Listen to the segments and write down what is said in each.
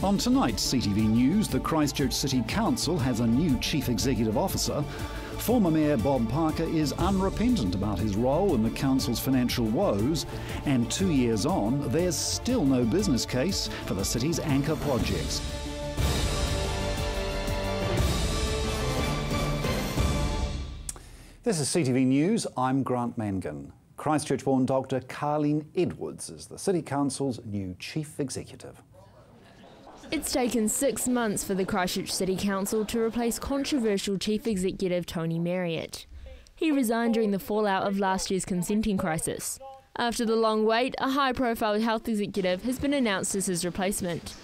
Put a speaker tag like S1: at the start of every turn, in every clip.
S1: On tonight's CTV News, the Christchurch City Council has a new Chief Executive Officer. Former Mayor Bob Parker is unrepentant about his role in the council's financial woes, and 2 years on, there's still no business case for the city's anchor projects. This is CTV News. I'm Grant Mangan. Christchurch-born Dr. Carleen Edwards is the City Council's new Chief Executive.
S2: It's taken 6 months for the Christchurch City Council to replace controversial Chief Executive Tony Marriott. He resigned during the fallout of last year's consenting crisis. After the long wait, a high-profile health executive has been announced as his replacement.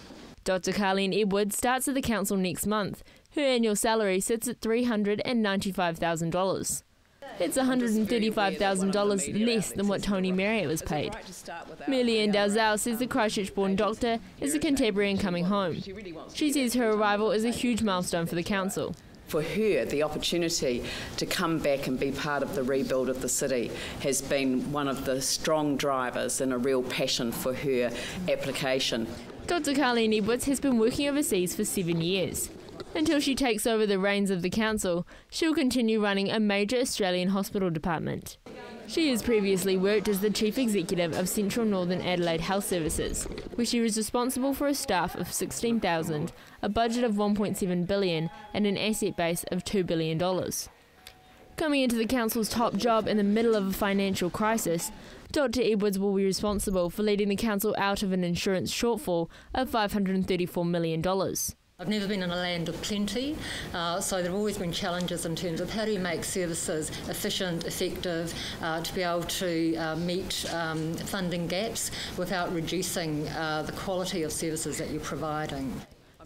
S2: Dr. Carleen Edwards starts at the council next month. Her annual salary sits at $395,000. It's $135,000 less than what Tony Marriott was paid. Milian Dalzell says the Christchurch-born doctor is a Cantabrian coming home. She says her arrival is a huge milestone for the council.
S3: For her, the opportunity to come back and be part of the rebuild of the city has been one of the strong drivers and a real passion for her application.
S2: Dr. Carleen Edwards has been working overseas for 7 years. Until she takes over the reins of the council, she'll continue running a major Australian hospital department. She has previously worked as the Chief Executive of Central Northern Adelaide Health Services, where she was responsible for a staff of 16,000, a budget of $1.7 billion and an asset base of $2 billion. Coming into the council's top job in the middle of a financial crisis, Dr. Edwards will be responsible for leading the council out of an insurance shortfall of $534 million.
S4: I've never been in a land of plenty, so there have always been challenges in terms of how do you make services efficient, effective, to be able to meet funding gaps without reducing the quality of services that you're providing.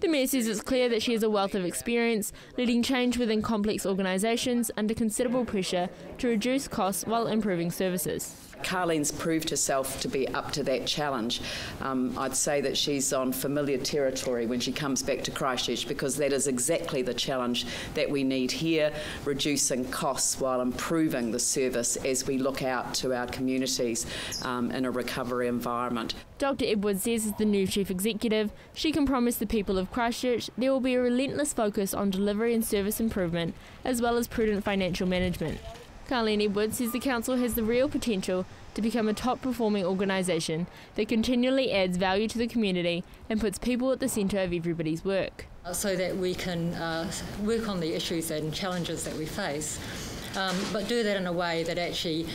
S2: The Mayor says it's clear that she has a wealth of experience leading change within complex organisations under considerable pressure to reduce costs while improving services.
S3: Carleen's proved herself to be up to that challenge. I'd say that she's on familiar territory when she comes back to Christchurch, because that is exactly the challenge that we need here, reducing costs while improving the service as we look out to our communities in a recovery environment.
S2: Dr. Edwards says as the new Chief Executive, she can promise the people of Christchurch there will be a relentless focus on delivery and service improvement, as well as prudent financial management. Carleen Edwards says the council has the real potential to become a top-performing organisation that continually adds value to the community and puts people at the centre of everybody's work.
S4: So that we can work on the issues and challenges that we face, but do that in a way that actually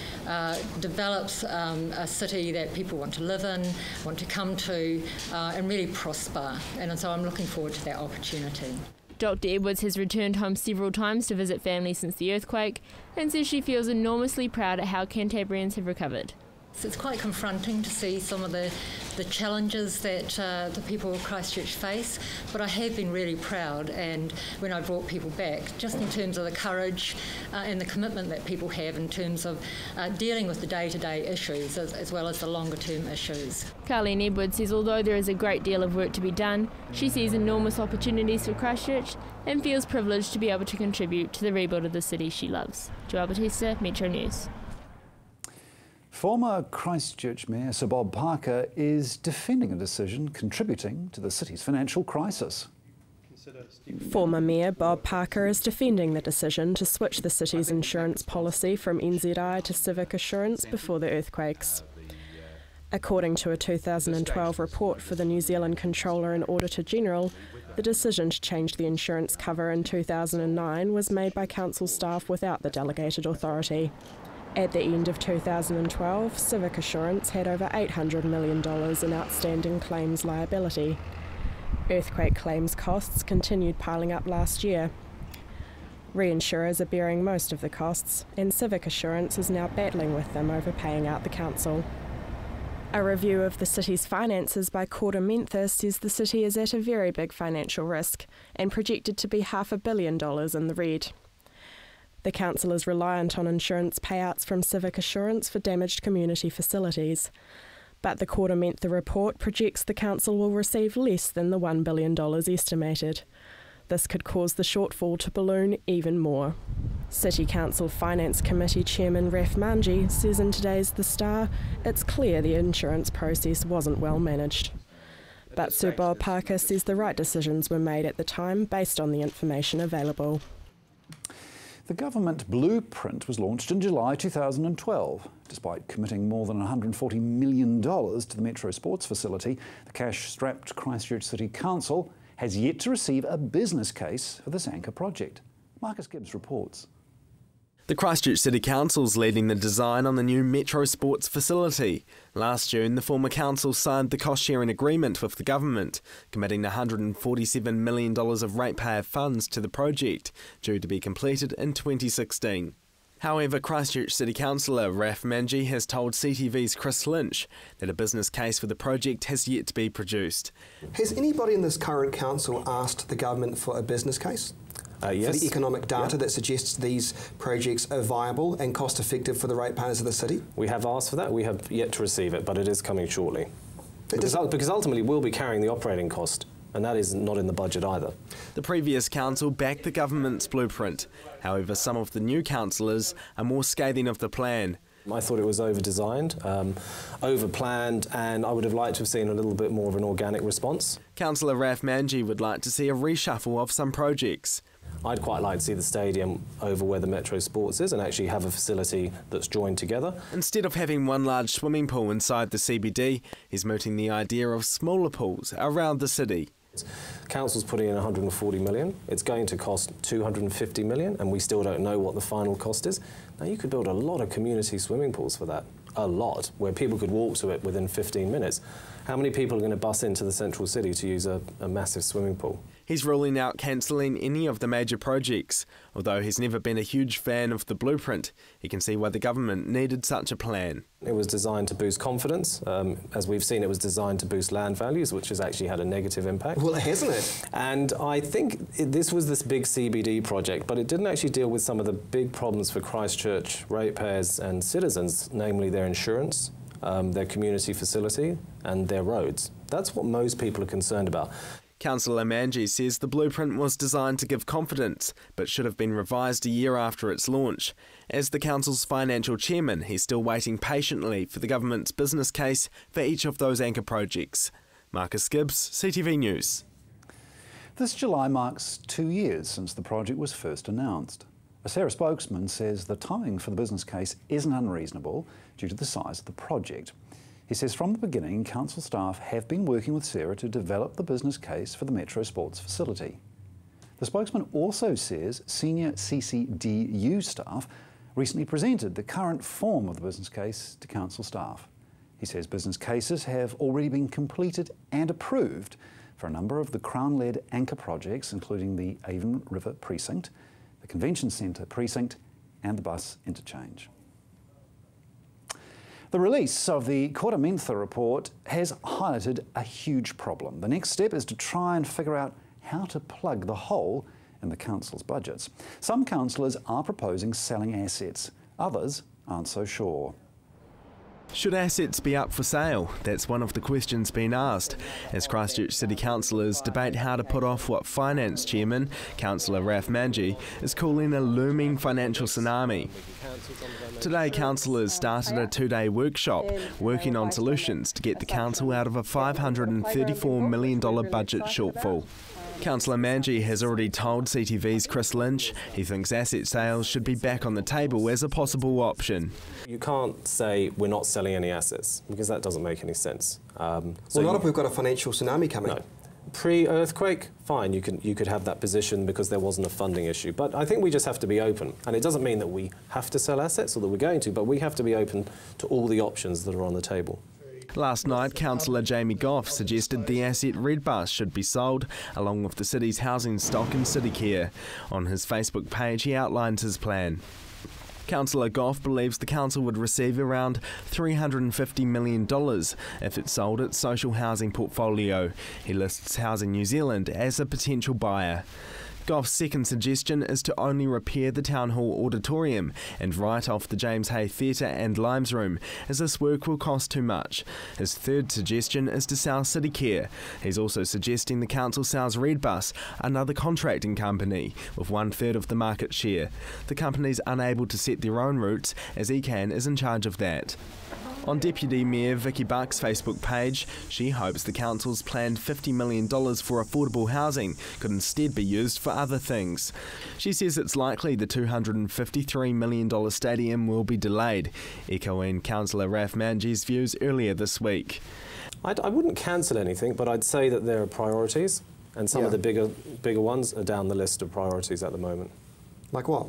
S4: develops a city that people want to live in, want to come to, and really prosper. And so I'm looking forward to that opportunity.
S2: Dr. Edwards has returned home several times to visit family since the earthquake and says she feels enormously proud at how Cantabrians have recovered.
S4: So it's quite confronting to see some of the challenges that the people of Christchurch face, but I have been really proud, and when I brought people back, just in terms of the courage and the commitment that people have in terms of dealing with the day-to-day issues as well as the longer-term issues.
S2: Carleen Edwards says although there is a great deal of work to be done, she sees enormous opportunities for Christchurch and feels privileged to be able to contribute to the rebuild of the city she loves. Joelle Batista, Metro News.
S1: Former Christchurch Mayor Sir Bob Parker is defending a decision contributing to the city's financial crisis.
S5: Former Mayor Bob Parker is defending the decision to switch the city's insurance policy from NZI to Civic Assurance before the earthquakes. According to a 2012 report for the New Zealand Controller and Auditor General, the decision to change the insurance cover in 2009 was made by council staff without the delegated authority. At the end of 2012, Civic Assurance had over $800 million in outstanding claims liability. Earthquake claims costs continued piling up last year. Reinsurers are bearing most of the costs, and Civic Assurance is now battling with them over paying out the council. A review of the city's finances by Corda Mentha says the city is at a very big financial risk and projected to be $500 million in the red. The council is reliant on insurance payouts from Civic Assurance for damaged community facilities. But the Corda Mentha report projects the council will receive less than the $1 billion estimated. This could cause the shortfall to balloon even more. City Council Finance Committee Chairman Raf Manji says in today's The Star, it's clear the insurance process wasn't well managed. But Sir Bob Parker says the right decisions were made at the time based on the information available.
S1: The government blueprint was launched in July 2012. Despite committing more than $140 million to the Metro Sports facility, the cash-strapped Christchurch City Council has yet to receive a business case for this anchor project. Marcus Gibbs reports.
S6: The Christchurch City Council's leading the design on the new Metro Sports facility. Last June, the former council signed the cost-sharing agreement with the government, committing $147 million of ratepayer funds to the project, due to be completed in 2016. However, Christchurch City Councillor Raf Manji has told CTV's Chris Lynch that a business case for the project has yet to be produced.
S7: Has anybody in this current council asked the government for a business case?
S8: Yes.
S7: For the economic data that suggests these projects are viable and cost effective for the ratepayers of the city?
S8: We have asked for that. We have yet to receive it, but it is coming shortly. Because ultimately we'll be carrying the operating cost, and that is not in the budget either.
S6: The previous council backed the government's blueprint. However, some of the new councillors are more scathing of the plan.
S8: I thought it was over-designed, over-planned, and I would have liked to have seen a little bit more of an organic response.
S6: Councillor Raf Manji would like to see a reshuffle of some projects.
S8: I'd quite like to see the stadium over where the Metro Sports is and actually have a facility that's joined together.
S6: Instead of having one large swimming pool inside the CBD, he's mooting the idea of smaller pools around the city.
S8: Council's putting in $140 million. It's going to cost $250 million, and we still don't know what the final cost is. Now, you could build a lot of community swimming pools for that. A lot, where people could walk to it within 15 minutes. How many people are going to bus into the central city to use a massive swimming pool?
S6: He's ruling out cancelling any of the major projects. Although he's never been a huge fan of the blueprint, he can see why the government needed such a plan.
S8: It was designed to boost confidence. As we've seen, it was designed to boost land values, which has actually had a negative impact.
S7: Well, hasn't it?
S8: And I think this was this big CBD project, but it didn't actually deal with some of the big problems for Christchurch ratepayers and citizens, namely their insurance, their community facility and their roads. That's what most people are concerned about.
S6: Councillor Manji says the blueprint was designed to give confidence, but should have been revised a year after its launch. As the council's financial chairman, he's still waiting patiently for the government's business case for each of those anchor projects. Marcus Gibbs, CTV News.
S1: This July marks 2 years since the project was first announced. A Sarah spokesman says the timing for the business case isn't unreasonable due to the size of the project. He says from the beginning, council staff have been working with Sarah to develop the business case for the Metro Sports facility. The spokesman also says senior CCDU staff recently presented the current form of the business case to council staff. He says business cases have already been completed and approved for a number of the Crown-led anchor projects, including the Avon River Precinct, the Convention Centre Precinct and the bus interchange. The release of the Kora Mentha report has highlighted a huge problem. The next step is to try and figure out how to plug the hole in the council's budgets. Some councillors are proposing selling assets, others aren't so sure.
S6: Should assets be up for sale? That's one of the questions being asked, as Christchurch City councillors debate how to put off what Finance Chairman, Councillor Raf Manji, is calling a looming financial tsunami. Today, councillors started a 2-day workshop working on solutions to get the council out of a $534 million budget shortfall. Councillor Manji has already told CTV's Chris Lynch he thinks asset sales should be back on the table as a possible option.
S8: You can't say we're not selling any assets, because that doesn't make any sense.
S7: Well, not if we've got a financial tsunami coming.
S8: No. Pre-earthquake, fine, you could have that position because there wasn't a funding issue. But I think we just have to be open. And it doesn't mean that we have to sell assets or that we're going to, but we have to be open to all the options that are on the table.
S6: Last night, Councillor Jamie Goff suggested the asset Red Bus should be sold, along with the city's housing stock and city care. On his Facebook page, he outlines his plan. Councillor Goff believes the council would receive around $350 million if it sold its social housing portfolio. He lists Housing New Zealand as a potential buyer. Goff's second suggestion is to only repair the Town Hall auditorium and write off the James Hay Theatre and Limes Room, as this work will cost too much. His third suggestion is to sell City Care. He's also suggesting the council sells Red Bus, another contracting company, with 1/3 of the market share. The company's unable to set their own routes, as ECAN is in charge of that. On Deputy Mayor Vicky Buck's Facebook page, she hopes the council's planned $50 million for affordable housing could instead be used for other things. She says it's likely the $253 million stadium will be delayed, echoing Councillor Raf Manji's views earlier this week.
S8: I wouldn't cancel anything, but I'd say that there are priorities, and some of the bigger ones are down the list of priorities at the moment.
S7: Like what?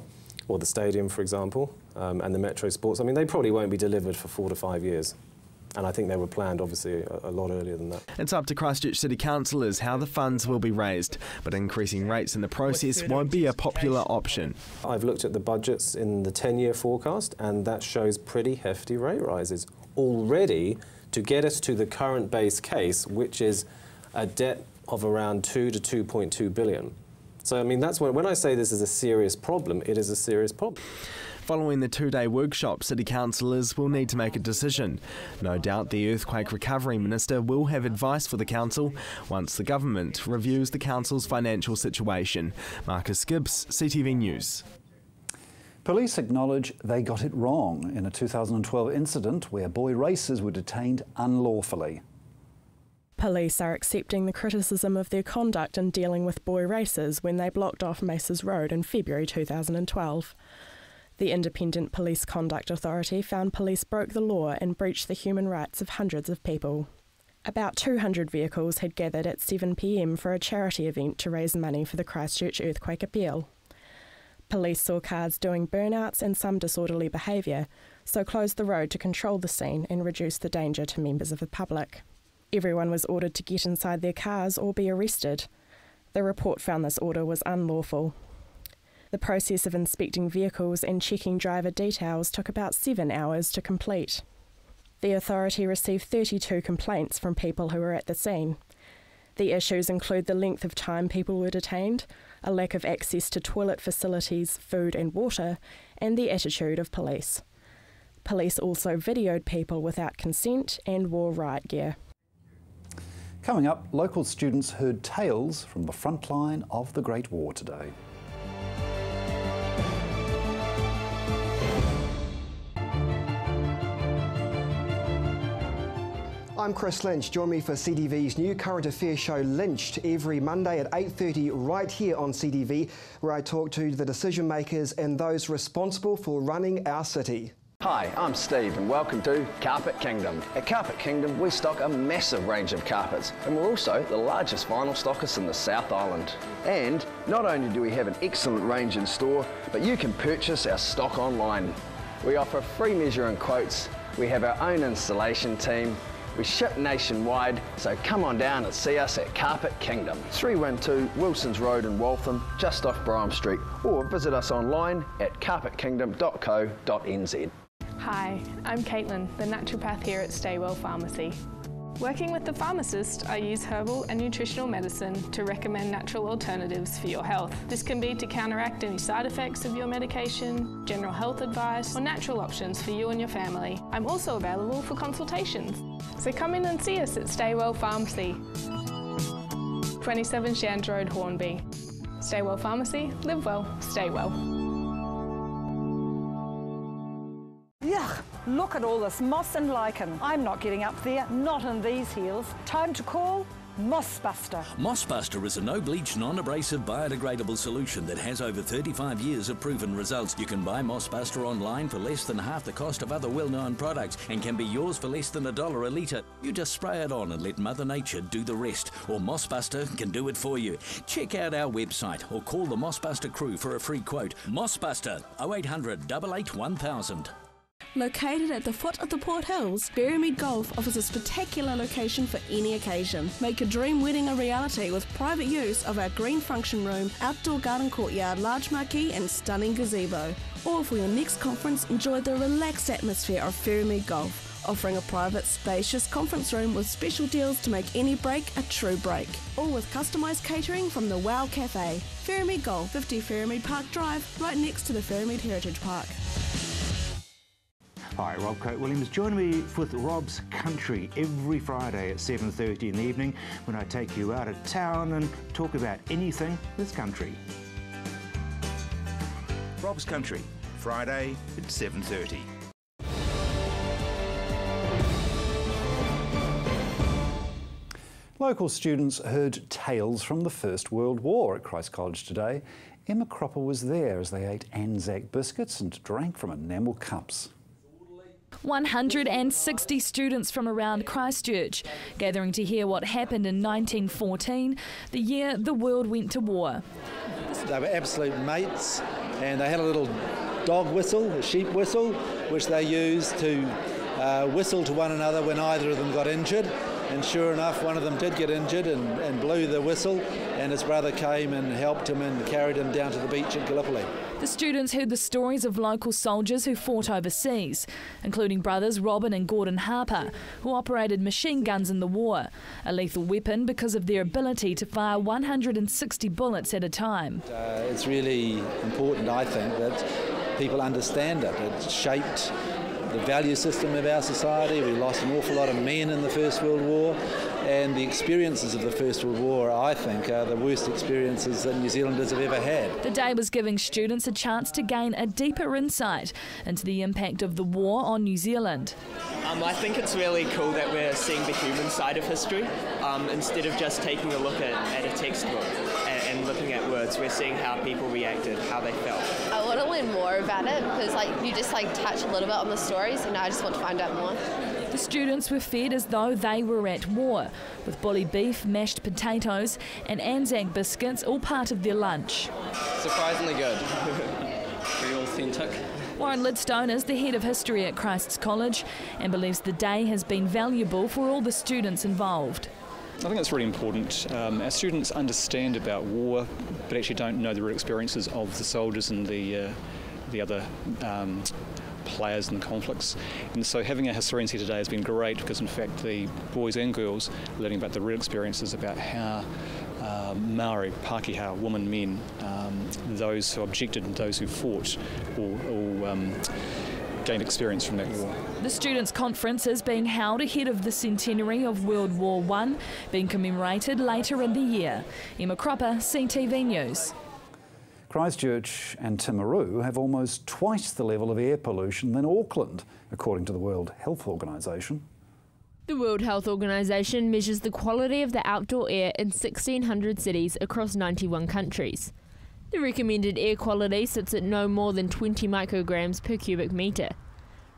S8: Or the stadium, for example, and the Metro Sports. I mean, they probably won't be delivered for 4 to 5 years. And I think they were planned, obviously, a lot earlier than that.
S6: It's up to Christchurch City councillors how the funds will be raised, but increasing rates in the process won't be a popular option.
S8: I've looked at the budgets in the 10-year forecast, and that shows pretty hefty rate rises already to get us to the current base case, which is a debt of around 2 to 2.2 billion. So, I mean, that's when I say this is a serious problem, it is a serious problem.
S6: Following the 2-day workshop, City councillors will need to make a decision. No doubt the Earthquake Recovery Minister will have advice for the council once the government reviews the council's financial situation. Marcus Gibbs, CTV News.
S1: Police acknowledge they got it wrong in a 2012 incident where boy racers were detained unlawfully.
S5: Police are accepting the criticism of their conduct in dealing with boy racers when they blocked off Maces Road in February 2012. The Independent Police Conduct Authority found police broke the law and breached the human rights of hundreds of people. About 200 vehicles had gathered at 7 p.m. for a charity event to raise money for the Christchurch earthquake appeal. Police saw cars doing burnouts and some disorderly behaviour, so closed the road to control the scene and reduce the danger to members of the public. Everyone was ordered to get inside their cars or be arrested. The report found this order was unlawful. The process of inspecting vehicles and checking driver details took about 7 hours to complete. The authority received 32 complaints from people who were at the scene. The issues include the length of time people were detained, a lack of access to toilet facilities, food and water, and the attitude of police. Police also videoed people without consent and wore riot gear.
S1: Coming up, local students heard tales from the front line of the Great War today.
S7: I'm Chris Lynch. Join me for CTV's new current affairs show Lynched every Monday at 8:30 right here on CTV, where I talk to the decision makers and those responsible for running our city.
S9: Hi, I'm Steve and welcome to Carpet Kingdom. At Carpet Kingdom we stock a massive range of carpets and we're also the largest vinyl stockist in the South Island. And not only do we have an excellent range in store, but you can purchase our stock online. We offer free measuring quotes, we have our own installation team, we ship nationwide, so come on down and see us at Carpet Kingdom. 312 Wilsons Road in Waltham, just off Brougham Street, or visit us online at carpetkingdom.co.nz.
S10: Hi, I'm Caitlin, the naturopath here at Staywell Pharmacy. Working with the pharmacist, I use herbal and nutritional medicine to recommend natural alternatives for your health. This can be to counteract any side effects of your medication, general health advice, or natural options for you and your family. I'm also available for consultations. So come in and see us at Staywell Pharmacy, 27 Shands Road, Hornby. Staywell Pharmacy, live well, stay well.
S11: Yuck, look at all this moss and lichen. I'm not getting up there, not in these heels. Time to call Mossbuster.
S12: Mossbuster is a no-bleach, non-abrasive, biodegradable solution that has over 35 years of proven results. You can buy Mossbuster online for less than half the cost of other well-known products and can be yours for less than $1 a litre. You just spray it on and let Mother Nature do the rest, or Mossbuster can do it for you. Check out our website or call the Mossbuster crew for a free quote. Mossbuster, 0800 88 1000.
S13: Located at the foot of the Port Hills, Berrymead Golf offers a spectacular location for any occasion. Make your dream wedding a reality with private use of our green function room, outdoor garden courtyard, large marquee and stunning gazebo. Or for your next conference, enjoy the relaxed atmosphere of Berrymead Golf, offering a private, spacious conference room with special deals to make any break a true break. All with customised catering from the Wow Cafe. Berrymead Golf, 50 Berrymead Park Drive, right next to the Berrymead Heritage Park.
S14: Hi, Rob Coate-Williams. Join me with Rob's Country every Friday at 7:30 in the evening when I take you out of town and talk about anything this country. Rob's Country, Friday at 7:30.
S1: Local students heard tales from the First World War at Christ College today. Emma Cropper was there as they ate Anzac biscuits and drank from enamel cups.
S15: 160 students from around Christchurch gathering to hear what happened in 1914, the year the world went to war.
S16: They were absolute mates, and they had a little dog whistle, a sheep whistle, which they used to whistle to one another when either of them got injured. And sure enough, one of them did get injured and blew the whistle, and his brother came and helped him and carried him down to the beach at Gallipoli.
S15: The students heard the stories of local soldiers who fought overseas, including brothers Robin and Gordon Harper, who operated machine guns in the war, a lethal weapon because of their ability to fire 160 bullets at a time.
S16: It's really important, I think, that people understand it. It shaped the value system of our society. We lost an awful lot of men in the First World War, and the experiences of the First World War, I think, are the worst experiences that New Zealanders have ever had.
S15: The day was giving students a chance to gain a deeper insight into the impact of the war on New Zealand.
S17: I think it's really cool that we're seeing the human side of history instead of just taking a look at a textbook and looking at words. We're seeing how people reacted, how they felt.
S18: I want to learn more about it because you just touch a little bit on the stories, and I just want to find out more.
S15: The students were fed as though they were at war, with bully beef, mashed potatoes and Anzac biscuits all part of their lunch.
S19: Surprisingly good. Very authentic.
S15: Warren Lidstone is the head of history at Christ's College and believes the day has been valuable for all the students involved.
S20: I think it's really important. Our students understand about war, but actually don't know the real experiences of the soldiers and the other players in the conflicts. And so having our historians here today has been great because, in fact, the boys and girls are learning about the real experiences about how Maori, Pākehā, women, men, those who objected and those who fought all gained experience from that war.
S15: The Students' Conference is being held ahead of the centenary of World War I, being commemorated later in the year. Emma Cropper, CTV News.
S1: Christchurch and Timaru have almost twice the level of air pollution than Auckland, according to the World Health Organization.
S2: The World Health Organization measures the quality of the outdoor air in 1,600 cities across 91 countries. The recommended air quality sits at no more than 20 micrograms per cubic metre.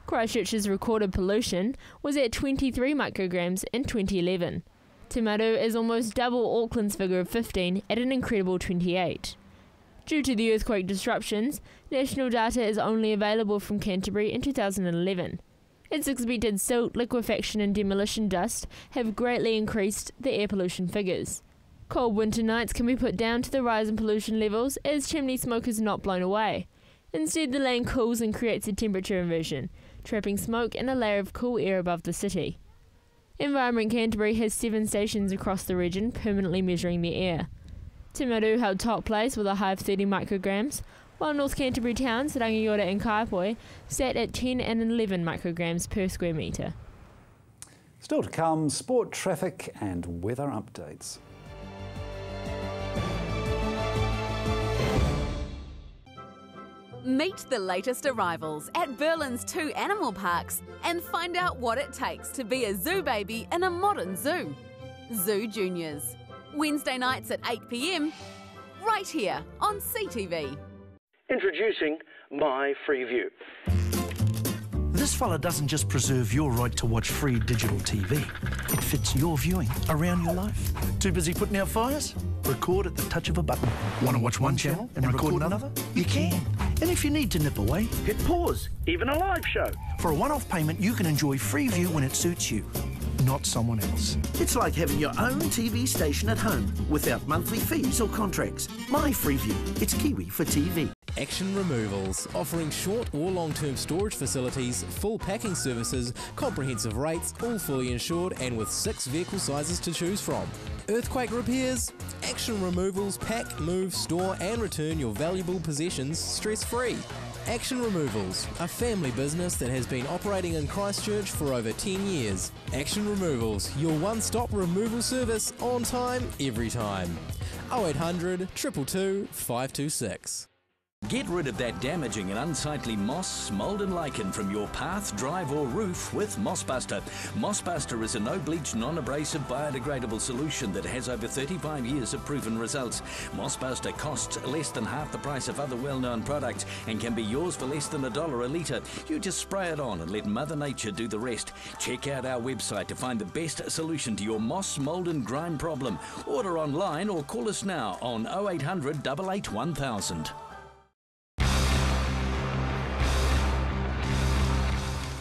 S2: Christchurch's recorded pollution was at 23 micrograms in 2011. Timaru is almost double Auckland's figure of 15 at an incredible 28. Due to the earthquake disruptions, national data is only available from Canterbury in 2011. It's expected silt, liquefaction and demolition dust have greatly increased the air pollution figures. Cold winter nights can be put down to the rise in pollution levels as chimney smoke is not blown away. Instead, the land cools and creates a temperature inversion, trapping smoke in a layer of cool air above the city. Environment Canterbury has 7 stations across the region permanently measuring the air. Timaru held top place with a high of 30 micrograms, while North Canterbury towns, Rangiora and Kaipoi, sat at 10 and 11 micrograms per square metre.
S1: Still to come, sport, traffic and weather updates.
S21: Meet the latest arrivals at Berlin's 2 animal parks and find out what it takes to be a zoo baby in a modern zoo. Zoo Juniors. Wednesday nights at 8 p.m, right here on CTV.
S22: Introducing My Freeview.
S23: This fella doesn't just preserve your right to watch free digital TV. It fits your viewing around your life. Too busy putting out fires? Record at the touch of a button. Want to watch one channel and record another? You can. And if you need to nip away, hit pause.
S22: Even a live show.
S23: For a one-off payment, you can enjoy Freeview when it suits you, not someone else.
S22: It's like having your own TV station at home without monthly fees or contracts. My Freeview. It's Kiwi for TV.
S24: Action Removals, offering short or long-term storage facilities, full packing services, comprehensive rates, all fully insured and with 6 vehicle sizes to choose from. Earthquake repairs? Action Removals pack, move, store and return your valuable possessions stress-free. Action Removals, a family business that has been operating in Christchurch for over 10 years. Action Removals, your one-stop removal service on time, every time. 0800 222 526.
S12: Get rid of that damaging and unsightly moss, mould and lichen from your path, drive or roof with Mossbuster. Mossbuster is a no-bleach, non-abrasive, biodegradable solution that has over 35 years of proven results. Mossbuster costs less than half the price of other well-known products and can be yours for less than $1 a litre. You just spray it on and let Mother Nature do the rest. Check out our website to find the best solution to your moss, mould and grime problem. Order online or call us now on 0800 88 1000.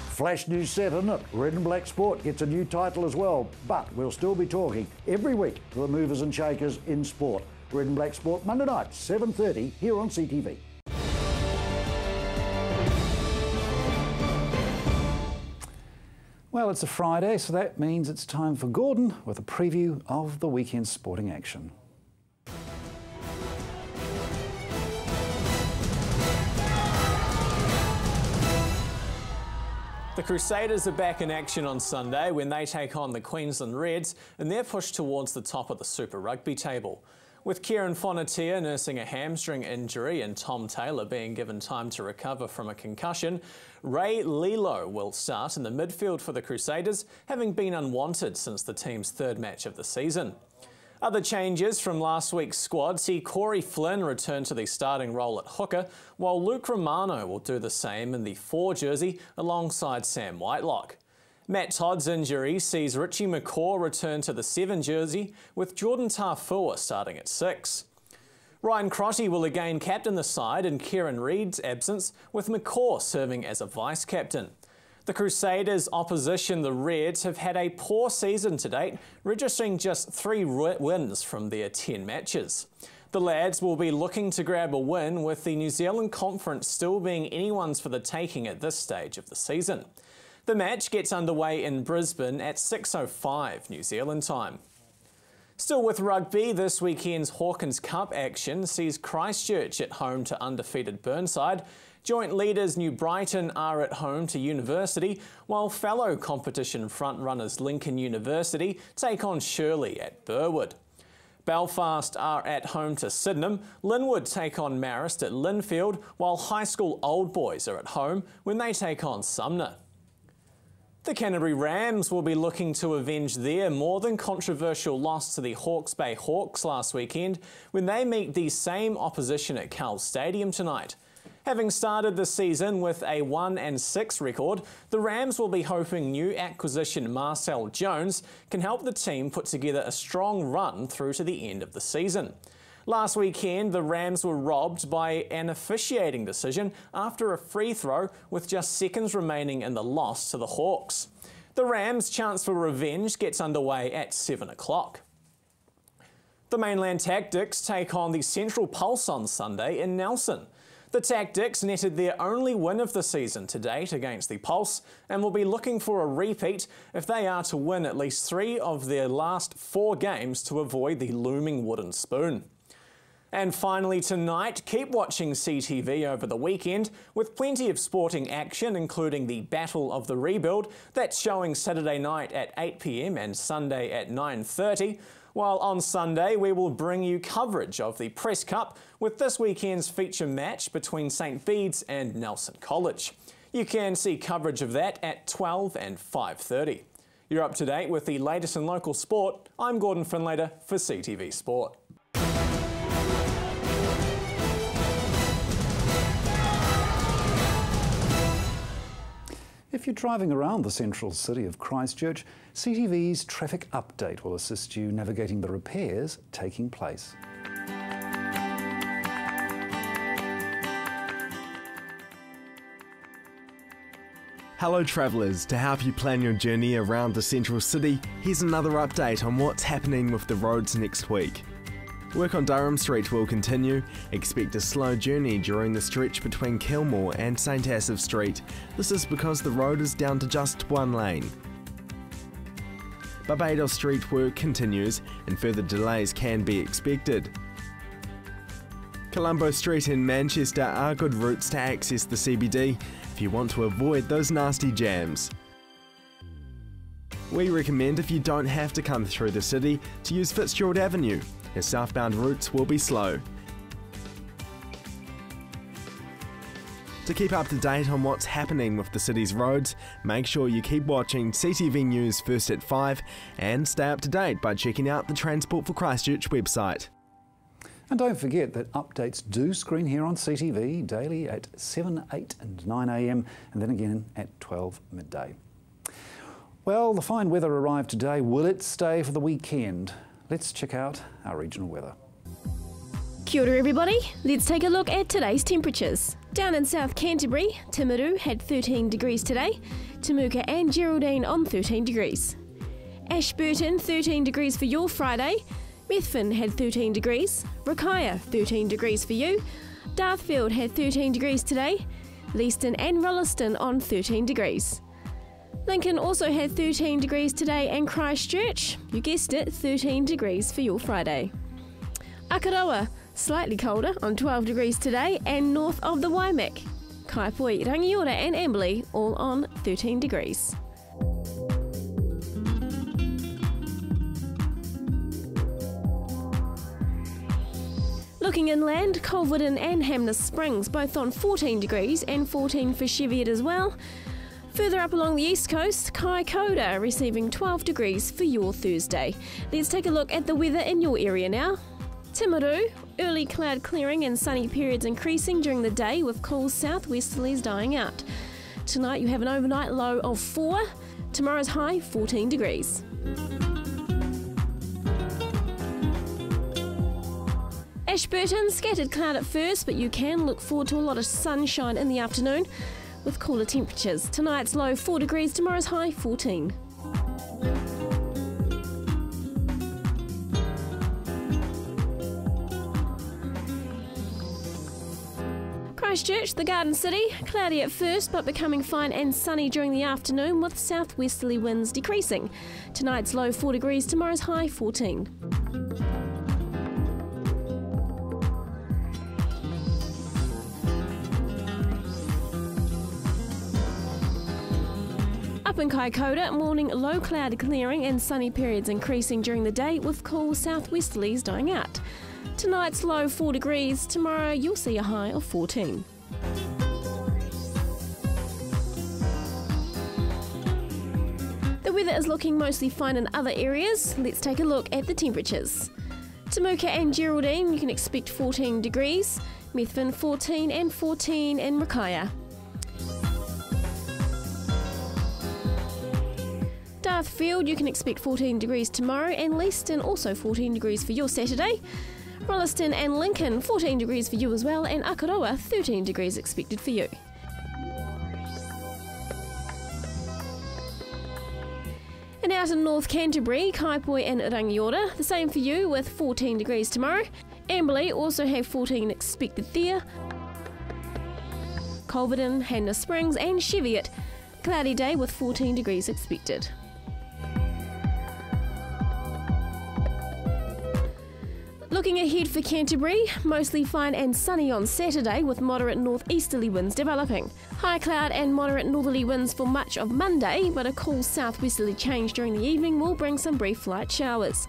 S3: Flash News set, isn't it? Red and Black Sport gets a new title as well, but we'll still be talking every week to the movers and shakers in sport. Red and Black Sport, Monday night, 7:30, here on CTV.
S1: Well, it's a Friday, so that means it's time for Gordon with a preview of the weekend's sporting action.
S4: The Crusaders are back in action on Sunday when they take on the Queensland Reds in their push towards the top of the Super Rugby table. With Kieran Fonatia nursing a hamstring injury and Tom Taylor being given time to recover from a concussion, Ray Lilo will start in the midfield for the Crusaders, having been unwanted since the team's third match of the season. Other changes from last week's squad see Corey Flynn return to the starting role at hooker, while Luke Romano will do the same in the 4 jersey alongside Sam Whitelock. Matt Todd's injury sees Richie McCaw return to the 7 jersey, with Jordan Tafua starting at 6. Ryan Crotty will again captain the side in Kieran Reid's absence, with McCaw serving as a vice-captain. The Crusaders' opposition, the Reds, have had a poor season to date, registering just 3 wins from their 10 matches. The lads will be looking to grab a win, with the New Zealand Conference still being anyone's for the taking at this stage of the season. The match gets underway in Brisbane at 6:05 New Zealand time. Still with rugby, this weekend's Hawkins Cup action sees Christchurch at home to undefeated Burnside. Joint leaders New Brighton are at home to University, while fellow competition frontrunners Lincoln University take on Shirley at Burwood. Belfast are at home to Sydenham, Linwood take on Marist at Linfield, while High School Old Boys are at home when they take on Sumner. The Canterbury Rams will be looking to avenge their more than controversial loss to the Hawke's Bay Hawks last weekend when they meet the same opposition at Carl Stadium tonight. Having started the season with a 1-6 record, the Rams will be hoping new acquisition Marcel Jones can help the team put together a strong run through to the end of the season. Last weekend, the Rams were robbed by an officiating decision after a free throw with just seconds remaining in the loss to the Hawks. The Rams' chance for revenge gets underway at 7 o'clock. The Mainland Tactics take on the Central Pulse on Sunday in Nelson. The Tactics netted their only win of the season to date against the Pulse and will be looking for a repeat if they are to win at least 3 of their last 4 games to avoid the looming wooden spoon. And finally tonight, keep watching CTV over the weekend with plenty of sporting action, including the Battle of the Rebuild that's showing Saturday night at 8 p.m. and Sunday at 9:30. While on Sunday, we will bring you coverage of the Press Cup with this weekend's feature match between St Bede's and Nelson College. You can see coverage of that at 12 and 5:30. You're up to date with the latest in local sport. I'm Gordon Finlater for CTV Sport.
S1: If you're driving around the central city of Christchurch, CTV's Traffic Update will assist you navigating the repairs taking place.
S6: Hello travellers, to help you plan your journey around the central city, here's another update on what's happening with the roads next week. Work on Durham Street will continue. Expect a slow journey during the stretch between Kilmore and St Asaph Street. This is because the road is down to just 1 lane. Barbados Street work continues and further delays can be expected. Colombo Street in Manchester are good routes to access the CBD if you want to avoid those nasty jams. We recommend, if you don't have to come through the city, to use Fitzgerald Avenue, as southbound routes will be slow. To keep up to date on what's happening with the city's roads, make sure you keep watching CTV News first at 5 and stay up to date by checking out the Transport for Christchurch website.
S1: And don't forget that updates do screen here on CTV daily at 7, 8 and 9 a.m, and then again at 12 midday. Well, the fine weather arrived today. Will it stay for the weekend? Let's check out our regional weather.
S5: Kia ora everybody, let's take a look at today's temperatures. Down in South Canterbury, Timaru had 13 degrees today, Temuka and Geraldine on 13 degrees. Ashburton 13 degrees for your Friday, Methven had 13 degrees, Rakaia 13 degrees for you, Darthfield had 13 degrees today, Leeston and Rolleston on 13 degrees. Lincoln also had 13 degrees today and Christchurch, you guessed it, 13 degrees for your Friday. Akaroa, slightly colder on 12 degrees today and north of the Waimik. Kaipoi, Rangiora and Amberley all on 13 degrees. Looking inland, Colverdon and Hamner Springs both on 14 degrees and 14 for Cheviot as well. Further up along the east coast, Kaikoura receiving 12 degrees for your Thursday. Let's take a look at the weather in your area now. Timaru, early cloud clearing and sunny periods increasing during the day with cool southwesterlies dying out. Tonight you have an overnight low of 4, tomorrow's high 14 degrees. Ashburton, scattered cloud at first, but you can look forward to a lot of sunshine in the afternoon with cooler temperatures. Tonight's low 4 degrees, tomorrow's high 14. Christchurch, the Garden City, cloudy at first but becoming fine and sunny during the afternoon with southwesterly winds decreasing. Tonight's low 4 degrees, tomorrow's high 14. Up in Kaikoura, morning low cloud clearing and sunny periods increasing during the day with cool southwesterlies dying out. Tonight's low 4 degrees, tomorrow you'll see a high of 14. The weather is looking mostly fine in other areas. Let's take a look at the temperatures. Temuka and Geraldine, you can expect 14 degrees, Methven 14 and 14 in Rakaia. Darthfield, you can expect 14 degrees tomorrow, and Leeston also 14 degrees for your Saturday. Rolleston and Lincoln 14 degrees for you as well, and Akaroa 13 degrees expected for you. And out in North Canterbury, Kaipoi and Rangiora, the same for you with 14 degrees tomorrow. Amberley also have 14 expected there. Colverdon, Hamner Springs and Cheviot, cloudy day with 14 degrees expected. Looking ahead for Canterbury, mostly fine and sunny on Saturday with moderate northeasterly winds developing. High cloud and moderate northerly winds for much of Monday, but a cool southwesterly change during the evening will bring some brief light showers.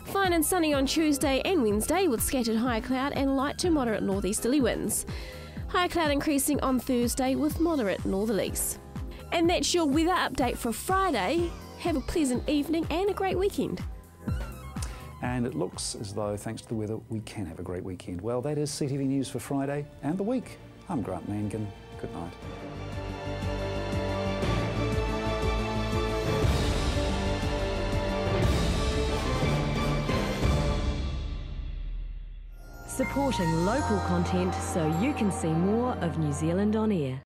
S5: Fine and sunny on Tuesday and Wednesday with scattered high cloud and light to moderate northeasterly winds. High cloud increasing on Thursday with moderate northerlies. And that's your weather update for Friday. Have a pleasant evening and a great weekend.
S1: And it looks as though, thanks to the weather, we can have a great weekend. Well, that is CTV News for Friday and the week. I'm Grant Mangan. Good night.
S7: Supporting local content so you can see more of New Zealand on air.